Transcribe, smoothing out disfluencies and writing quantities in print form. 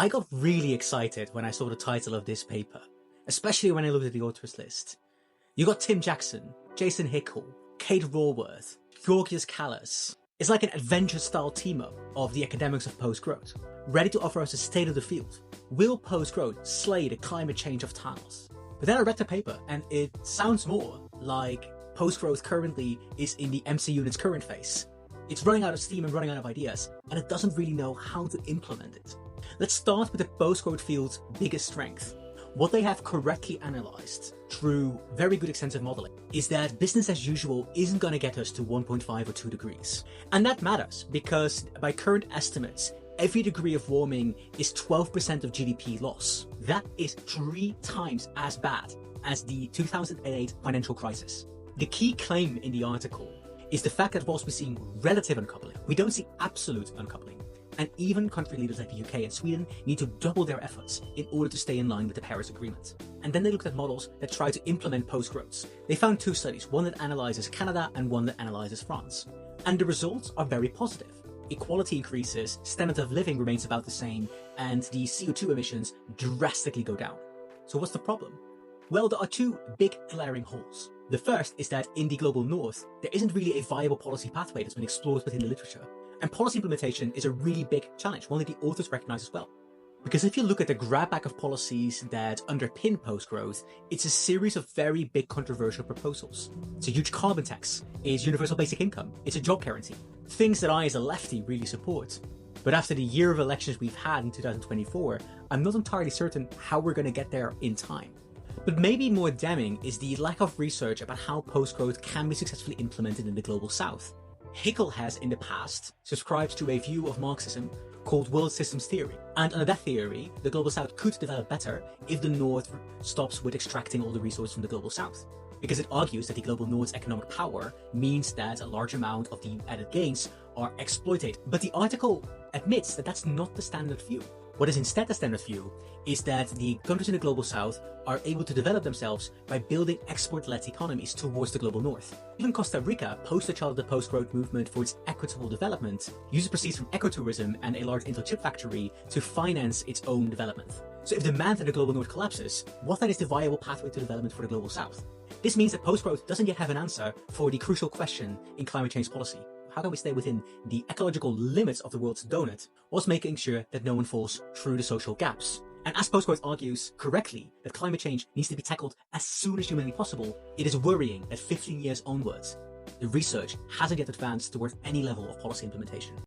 I got really excited when I saw the title of this paper, especially when I looked at the authors list. You got Tim Jackson, Jason Hickel, Kate Raworth, Georgios Kallas. It's like an adventure-style team-up of the academics of post-growth, ready to offer us a state of the field. Will post-growth slay the climate change of Thanos? But then I read the paper, and it sounds more like post-growth currently is in the MCU in its current phase. It's running out of steam and running out of ideas, and it doesn't really know how to implement it. Let's start with the post-growth field's biggest strength. What they have correctly analyzed through very good extensive modeling is that business as usual isn't going to get us to 1.5 or 2 degrees. And that matters because by current estimates, every degree of warming is 12% of GDP loss. That is 3 times as bad as the 2008 financial crisis. The key claim in the article is the fact that whilst we're seeing relative uncoupling, we don't see absolute uncoupling. And even country leaders like the UK and Sweden need to double their efforts in order to stay in line with the Paris Agreement. And then they looked at models that try to implement post-growths. They found 2 studies, one that analyzes Canada and one that analyzes France. And the results are very positive. Equality increases, standard of living remains about the same, and the CO2 emissions drastically go down. So what's the problem? Well, there are 2 big glaring holes. The first is that in the global north, there isn't really a viable policy pathway that's been explored within the literature. And policy implementation is a really big challenge, one that the authors recognize as well. Because if you look at the grabback of policies that underpin post-growth, it's a series of very big controversial proposals. It's a huge carbon tax, it's universal basic income, it's a job guarantee. Things that I as a lefty really support. But after the year of elections we've had in 2024, I'm not entirely certain how we're going to get there in time. But maybe more damning is the lack of research about how post-growth can be successfully implemented in the global south. Hickel has in the past subscribed to a view of Marxism called world systems theory. And under that theory, the global south could develop better if the north stops with extracting all the resources from the global south. Because it argues that the global north's economic power means that a large amount of the added gains are exploited. But the article admits that that's not the standard view. What is instead the standard view is that the countries in the global south are able to develop themselves by building export-led economies towards the global north. Even Costa Rica, poster child of the post-growth movement for its equitable development, uses proceeds from ecotourism and a large Intel chip factory to finance its own development. So if demand in the global north collapses, what then is the viable pathway to development for the global south? This means that post-growth doesn't yet have an answer for the crucial question in climate change policy. How can we stay within the ecological limits of the world's donut, whilst making sure that no one falls through the social gaps? And as post-growth argues correctly that climate change needs to be tackled as soon as humanly possible, it is worrying that 15 years onwards, the research hasn't yet advanced towards any level of policy implementation.